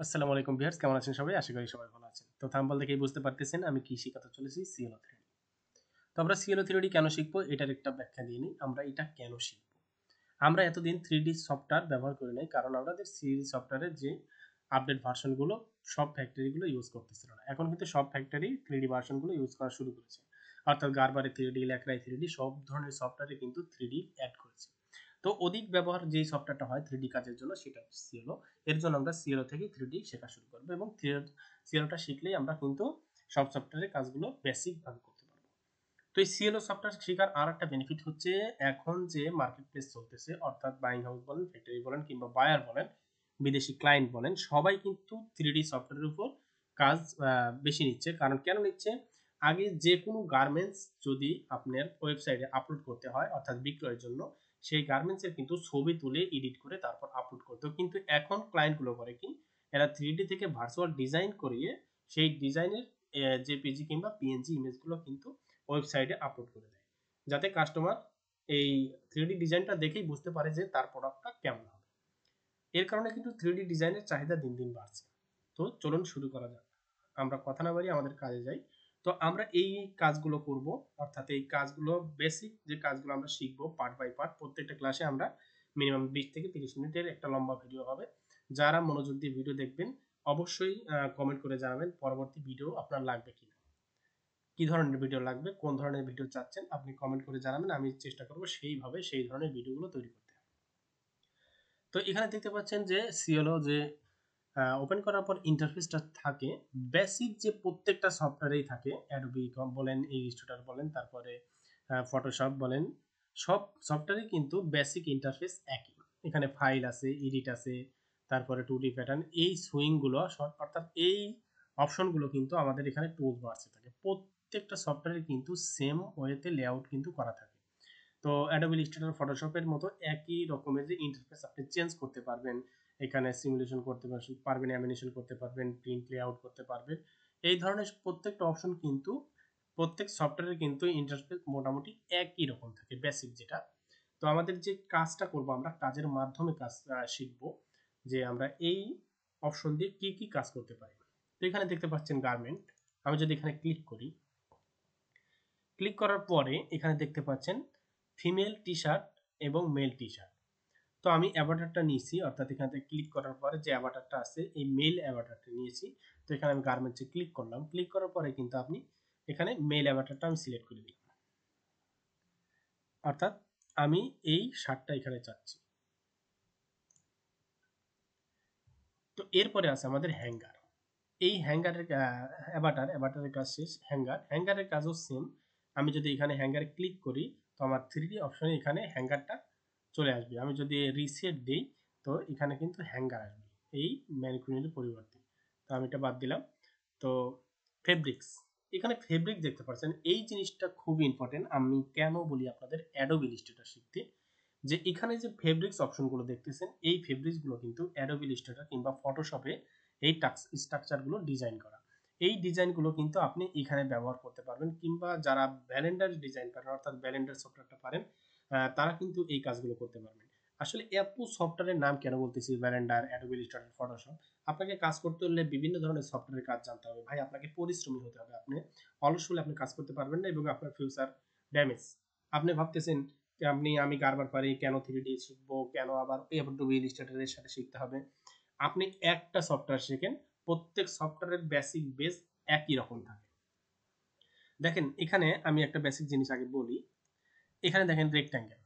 আসসালামু আলাইকুম ভিউয়ার্স, কেমন আছেন সবাই? আশা করি সবাই ভালো আছেন। তো থাম্বনেল দেখেই বুঝতে পারতেছেন আমি কি শিখাতে চলেছি, সিএলও থিওরি। তো আমরা সিএলও থিওরি কেন শিখবো এটার একটা ব্যাখ্যা দিয়ে নিই। আমরা এটা কেন শিখবো? আমরা এতদিন 3D সফটওয়্যার ব্যবহার করি নাই, কারণ আমাদের 3D সফটওয়্যারের যে আপডেট ভার্সনগুলো সব ফ্যাক্টরিগুলো ইউজ করতেছিল না। এখন কিন্তু সব ফ্যাক্টরি 3D ভার্সনগুলো ইউজ করা শুরু করেছে। অর্থাৎ গারবারে 3D, ল্যাকড়ায় 3D সব ধরনের সফটওয়্যারে কিন্তু 3D অ্যাড করেছে। তো অধিক ব্যবহার যেই সফটওয়্যারটা হয় 3D কাজের জন্য সেটা হচ্ছে সিএলও। এর জন্য আমরা সিএলও থেকে 3D শেখা শুরু করবো এবং সিএলওটা শিখলেই আমরা কিন্তু সব সফটওয়্যারের কাজগুলো বেসিক ভাবে করতে পারবো। তো এই সিএলও সফটওয়্যার শেখার আর একটা বেনিফিট হচ্ছে, এখন যে মার্কেট প্লেস চলতেছে, অর্থাৎ বাইং হাউস বলেন, ফ্যাক্টরি বলেন কিংবা বায়ার বলেন, বিদেশি ক্লায়েন্ট বলেন, সবাই কিন্তু 3D সফটওয়্যারের উপর কাজ বেশি নিচ্ছে। কারণ কেন নিচ্ছে? আগে যে কোনো গার্মেন্টস যদি আপনার ওয়েবসাইটে আপলোড করতে হয় অর্থাৎ বিক্রয়ের জন্য, সেই গার্মেন্টসের কিন্তু ছবি তুলে এডিট করে তারপর আপলোড করতে হয়। কিন্তু এখন ক্লায়েন্টগুলো করে কি, এরা 3D থেকে ভার্চুয়াল ডিজাইন করিয়ে সেই ডিজাইনের জেপিজি কিংবা পিএনজি ইমেজগুলো কিন্তু ওয়েবসাইটে আপলোড করে দেয়, যাতে কাস্টমার এই 3D ডিজাইনটা দেখেই বুঝতে পারে যে তার প্রোডাক্টটা কেমন হবে। এর কারণে কিন্তু 3D ডিজাইনের চাহিদা দিন দিন বাড়ছে। তো চলুন শুরু করা যাক। আমরা কথা না বাড়িয়ে আমাদের কাজে যাই। তো আমরা এই কাজগুলো করব, অর্থাৎ এই কাজগুলো বেসিক যে কাজগুলো আমরা শিখবো পার্ট বাই পার্ট। প্রত্যেকটা ক্লাসে আমরা মিনিমাম 20 থেকে 30 মিনিটের একটা লম্বা ভিডিও হবে। যারা মনোযোগ দিয়ে ভিডিও দেখবেন অবশ্যই কমেন্ট করে জানাবেন পরবর্তী ভিডিও আপনার লাগবে কিনা, কি ধরনের ভিডিও লাগবে, কোন ধরনের ভিডিও চাচ্ছেন আপনি কমেন্ট করে জানাবেন। আমি চেষ্টা করব সেইভাবে সেই ধরনের ভিডিওগুলো তৈরি করতে। তো এখানে দেখতে পাচ্ছেন যে সিএলও যে ওপেন করার পর ইন্টারফেসটা থাকে, বেসিক যে প্রত্যেকটা সফটওয়্যারেই থাকে, অ্যাডোবি বলেন, ইলাস্ট্রেটর বলেন, তারপরে ফটোশপ বলেন, সব সফটওয়্যারে কিন্তু বেসিক ইন্টারফেস একই। এখানে ফাইল আছে, এডিট আছে, তারপরে 2D প্যাটার্ন, এই সুইংগুলো অর্থাৎ এই অপশনগুলো কিন্তু আমাদের এখানে টুলস বারসে থাকে। প্রত্যেকটা সফটওয়্যারে কিন্তু সেম ওয়েতে লেআউট কিন্তু করা থাকে। তো অ্যাডোবি ইলাস্ট্রেটর, ফটোশপের মতো একই রকমের যে ইন্টারফেস আপনি চেঞ্জ করতে পারবেন, এখানে সিমুলেশন করতে পারবেন, অ্যানিমেশন করতে পারবেন, প্রিন্ট লেআউট করতে পারবেন। এই ধরনের প্রত্যেকটা অপশন কিন্তু প্রত্যেক সফটওয়্যারের কিন্তু ইন্টারফেস মোটামুটি একই রকম থাকে, বেসিক যেটা। তো আমাদের যে কাজটা করব, আমরা কাজের মাধ্যমে কাজ শিখব, যে আমরা এই অপশন দিয়ে কি কি কাজ করতে পারি। তো এখানে দেখতে পাচ্ছেন গার্মেন্ট। আমি যদি এখানে ক্লিক করি, ক্লিক করার পরে এখানে দেখতে পাচ্ছেন ফিমেল টি শার্ট এবং মেল টি শার্ট। তো আমি অ্যাভাটারটা নিয়েছি, অর্থাৎ এখানে ক্লিক করার পরে যে অ্যাভাটারটা আছে এই মেল অ্যাভাটারটা নিয়েছি। তো এখানে আমি গার্মেন্টসে ক্লিক করলাম, ক্লিক করার পরে কিন্তু আপনি এখানে মেল অ্যাভাটারটা আমি সিলেক্ট করে দিলাম, অর্থাৎ আমি এই শার্টটা এখানে চাচ্ছি। তো এরপরে আছে আমাদের হ্যাঙ্গার। এই হ্যাঙ্গারের অ্যাভাটারের কাজ শেষ। হ্যাঙ্গারের কাজও সেম। আমি যদি এখানে হ্যাঙ্গারে ক্লিক করি, তো আমার 3D অপশনে এখানে হ্যাঙ্গারটা চলে আসবে। আমি যদি রিসেট দিই, তো এখানে কিন্তু হ্যাঙ্গার আসবে এই ম্যানিকুইনের পরিবর্তে। তো আমি এটা বাদ দিলাম। তো ফেব্রিক্স, এখানে ফেব্রিক দেখতে পাচ্ছেন, এই জিনিসটা খুব ইম্পর্টেন্ট। আমি কেন বলি আপনাদের অ্যাডোবি ইলাস্ট্রেটর শিখতে, যে এখানে যে ফেব্রিক্স অপশনগুলো দেখতেছেন, এই ফেব্রিক্সগুলো কিন্তু অ্যাডোবি ইলাস্ট্রেটর কিংবা ফটোশপে এই স্ট্রাকচারগুলো ডিজাইন করা। এই ডিজাইনগুলো কিন্তু আপনি এখানে ব্যবহার করতে পারবেন, কিংবা যারা ব্যালেন্ডার ডিজাইন পারেন, অর্থাৎ ব্যালেন্ডার সফটওয়্যারটা পারেন, তারা কিন্তু এই কাজগুলো করতে পারবেন। আসলে এত সফটওয়্যারের নাম কেন বলতেছি, ব্যালেন্ডার, অ্যাডোবি ইলাস্ট্রেটর, ফটোশপ। আপনাকে কাজ করতে হলে বিভিন্ন ধরনের সফটওয়্যারের কাজ জানতে হবে ভাই, আপনাকে পরিশ্রমী হতে হবে। আপনি অলস হলে আপনি কাজ করতে পারবেন না এবং আপনার ফিউচার ড্যামেজ। আপনি ভাবতেছেন যে আমি গারবার পারি, কেন 3D শিখবো, কেন আবার অ্যাডোবি ইলাস্ট্রেটরের সাথে শিখতে হবে। আপনি একটা সফটওয়্যার শেখেন, প্রত্যেক সফটওয়্যারের বেসিক বেস একই রকম থাকে। দেখেন এখানে আমি একটা বেসিক জিনিস আগে বলি। এখানে দেখেন রেক্ট্যাঙ্গেল,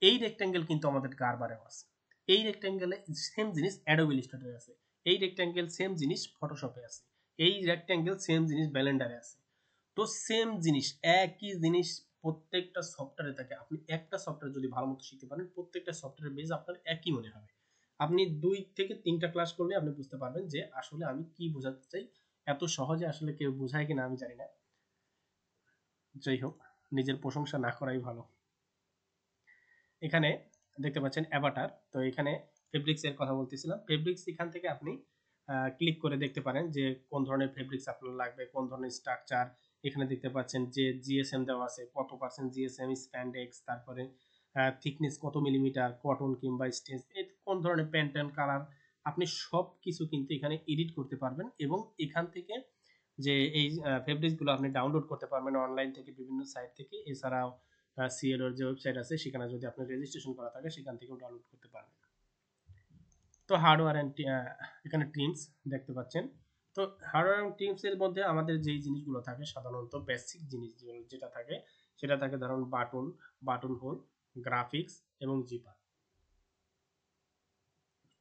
এই রেক্ট্যাঙ্গেল কিন্তু আমাদের গারবারেও আছে। এই রেক্ট্যাঙ্গেলে সেম জিনিস অ্যাডোবি ইলাস্ট্রেটরে আছে। এই রেক্ট্যাঙ্গেল সেম জিনিস ফটোশপে আছে। এই রেক্ট্যাঙ্গেল সেম জিনিস ব্লেন্ডারে আছে। তো সেম জিনিস, একই জিনিস প্রত্যেকটা সফটওয়্যারে থাকে। আপনি একটা সফটওয়্যার যদি ভালো মতো শিখতে পারেন, প্রত্যেকটা সফটওয়্যারের বেস আপনার একই মনে হবে। আপনি 2 থেকে 3টা ক্লাস করলে আপনি বুঝতে পারবেন যে আসলে আমি কি বোঝাতে চাই। এত সহজে আসলে কেউ বোঝায় কিনা আমি জানি না। যাই হোক, নিজের প্রশংসা না করাই ভালো। এখানে দেখতে পাচ্ছেন অ্যাভাটার। তো এখানে ফেব্রিক্স এর কথা বলতেছিলাম। ফেব্রিক্স এখান থেকে আপনি ক্লিক করে দেখতে পারেন যে কোন ধরনের ফেব্রিক্স আপনার লাগবে, কোন ধরনের স্ট্রাকচার। এখানে দেখতে পাচ্ছেন যে জিএসএম দেওয়া আছে, কত পার্সেন্ট জিএসএম, স্প্যান্ডেক্স, তারপরে থিকনেস কত মিলিমিটার, কটন কিংবা স্টেজ, কোন ধরনের প্যান্টার্ন কালার আপনি সব কিছু কিন্তু এখানে এডিট করতে পারবেন এবং এখান থেকে যে এই ফেব্রিক্সগুলো আপনি ডাউনলোড করতে পারবেন অনলাইন থেকে বিভিন্ন সাইট থেকে। এছাড়াও সিএলওর যে ওয়েবসাইট আছে সেখানে যদি আপনার রেজিস্ট্রেশন করা থাকে সেখান থেকেও ডাউনলোড করতে পারবেন। তো হার্ডওয়্যার অ্যান্ড এখানে টিমস দেখতে পাচ্ছেন। তো হার্ডওয়্যার এবং টিমস এর মধ্যে আমাদের যেই জিনিসগুলো থাকে সাধারণত বেসিক জিনিস যেটা থাকে সেটা থাকে ধরুন বাটন হোল, গ্রাফিক্স এবং জিপার।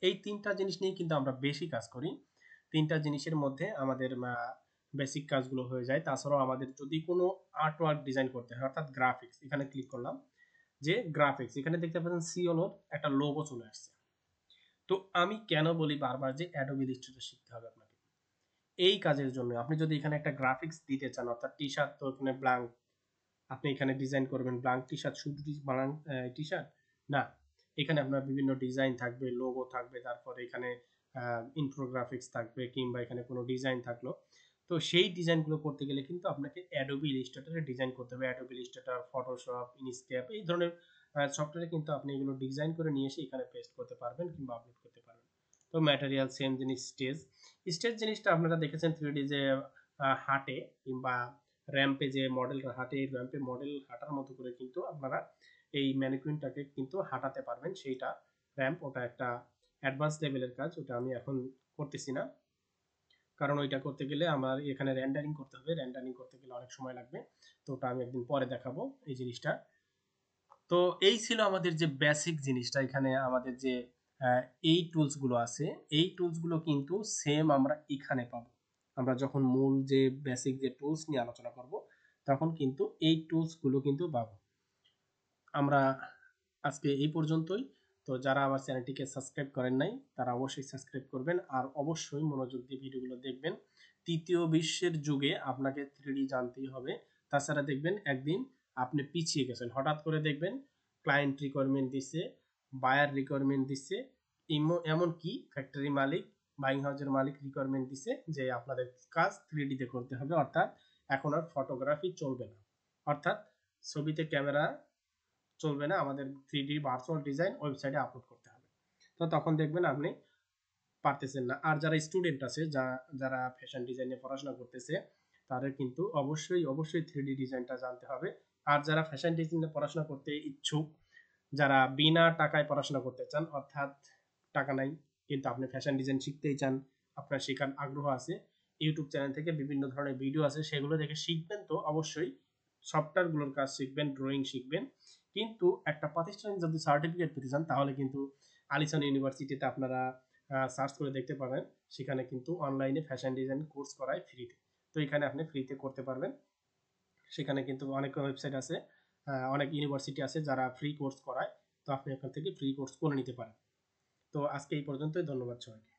এই তিনটা জিনিস নিয়ে কিন্তু আমরা বেশি কাজ করি। তিনটা জিনিসের মধ্যে আমাদের বেসিক কাজগুলো হয়ে যায়। তাছাড়াও আমাদের যদি কোনো আর্ট ওয়ার্ক ডিজাইন করতে হয় অর্থাৎ গ্রাফিক্স, এখানে ক্লিক করলাম যে গ্রাফিক্স, এখানে দেখতে পাচ্ছেন সিওলোর একটা লোগো চলে আসছে। তো আমি কেন বলি বারবার যে অ্যাডোবি ইলাস্ট্রেটর শিখতে হবে আপনাকে এই কাজের জন্য। আপনি যদি এখানে একটা গ্রাফিক্স দিতে চান অর্থাৎ টি শার্ট, তো এখানে ব্ল্যাঙ্ক আপনি এখানে ডিজাইন করবেন, ব্ল্যাঙ্ক টি শার্ট, শুধু ব্ল্যাঙ্ক টি শার্ট না, এখানে আপনার বিভিন্ন ডিজাইন থাকবে, লোগো থাকবে, তারপরে এখানে ইনফোগ্রাফিক্স থাকবে কিংবা এখানে কোনো ডিজাইন থাকলো। তো সেই ডিজাইনগুলো করতে গেলে কিন্তু আপনাকে অ্যাডোবি ইলাস্ট্রেটরে ডিজাইন করতে হবে। অ্যাডোবি ইলাস্ট্রেটর, ফটোশপ, ইনস্কেপ এই ধরনের সফটওয়্যারে কিন্তু আপনি এগুলো ডিজাইন করে নিয়ে এসে এখানে পেস্ট করতে পারবেন কিংবা আপলোড করতে পারবেন। তো ম্যাটেরিয়াল সেম জিনিস। স্টেজ জিনিসটা আপনারা দেখেছেন 3D যে হাঁটে কিংবা র্যাম্পে যে মডেল হাঁটে, এই র্যাম্পে মডেল হাঁটার মতো করে কিন্তু আপনারা এই ম্যানিকুইনটাকে কিন্তু হাঁটাতে পারবেন। সেইটা র্যাম্প, ওটা একটা অ্যাডভান্স লেভেলের কাজ, ওটা আমি এখন করতেছি না, কারণ ওইটা করতে গেলে আমার এখানে রেন্ডারিং করতে হবে, রেন্ডারিং করতে গেলে অনেক সময় লাগবে। তো ওটা আমি একদিন পরে দেখাবো এই জিনিসটা। তো এই ছিল আমাদের যে বেসিক জিনিসটা। এখানে আমাদের যে এই টুলসগুলো আছে, এই টুলসগুলো কিন্তু সেম আমরা এখানে পাবো। আমরা যখন মূল যে বেসিক যে টুলস নিয়ে আলোচনা করব তখন কিন্তু এই টুলসগুলো কিন্তু পাবো। আমরা আজকে এই পর্যন্তই। তো যারা আমার চ্যানেলটিকে সাবস্ক্রাইব করেন নাই তারা অবশ্যই সাবস্ক্রাইব করবেন আর অবশ্যই মনোযোগ দিয়ে ভিডিওগুলো দেখবেন। তৃতীয় বিশ্বের যুগে আপনাকে 3D জানতেই হবে, তাছাড়া দেখবেন একদিন আপনি পিছিয়ে গেছেন। হঠাৎ করে দেখবেন ক্লায়েন্ট রিকোয়ারমেন্ট দিচ্ছে, বায়ার রিকোয়ারমেন্ট দিচ্ছে, এমনকি ফ্যাক্টরি মালিক, বাইং হাউসের মালিক রিকোয়ারমেন্ট দিচ্ছে যে আপনাদের কাজ 3D তে করতে হবে, অর্থাৎ এখন আর ফটোগ্রাফি চলবে না, অর্থাৎ ছবিতে ক্যামেরা চলবে না, আমাদের 3D ভার্চুয়াল ডিজাইন ওয়েবসাইটে আপলোড করতে হবে। তো তখন দেখবেন আপনি পারতেছেন না। আর যারা স্টুডেন্ট আছে, যারা ফ্যাশন ডিজাইনে পড়াশোনা করতেছে তাদের কিন্তু অবশ্যই 3D ডিজাইনটা জানতে হবে। আর যারা ফ্যাশন ডিজাইনে পড়াশোনা করতে ইচ্ছুক, যারা বিনা টাকায় পড়াশোনা করতে চান, অর্থাৎ টাকা নাই কিন্তু আপনি ফ্যাশন ডিজাইন শিখতেই চান, আপনার শেখার আগ্রহ আছে, ইউটিউব চ্যানেল থেকে বিভিন্ন ধরনের ভিডিও আছে সেগুলো দেখে শিখবেন। তো অবশ্যই সফটওয়্যারগুলোর কাজ শিখবেন, ড্রয়িং শিখবেন। কিন্তু একটা প্রাতিষ্ঠানিক যদি সার্টিফিকেট পেতে চান তাহলে কিন্তু আলিসান ইউনিভার্সিটিতে আপনারা সার্চ করে দেখতে পারেন, সেখানে কিন্তু অনলাইনে ফ্যাশন ডিজাইন কোর্স করায় ফ্রিতে। তো এখানে আপনি ফ্রিতে করতে পারবেন। সেখানে কিন্তু অনেক ওয়েবসাইট আছে, অনেক ইউনিভার্সিটি আছে যারা ফ্রি কোর্স করায়। তো আপনি এখান থেকে ফ্রি কোর্স করে নিতে পারেন। তো আজকে এই পর্যন্তই, ধন্যবাদ সবাইকে।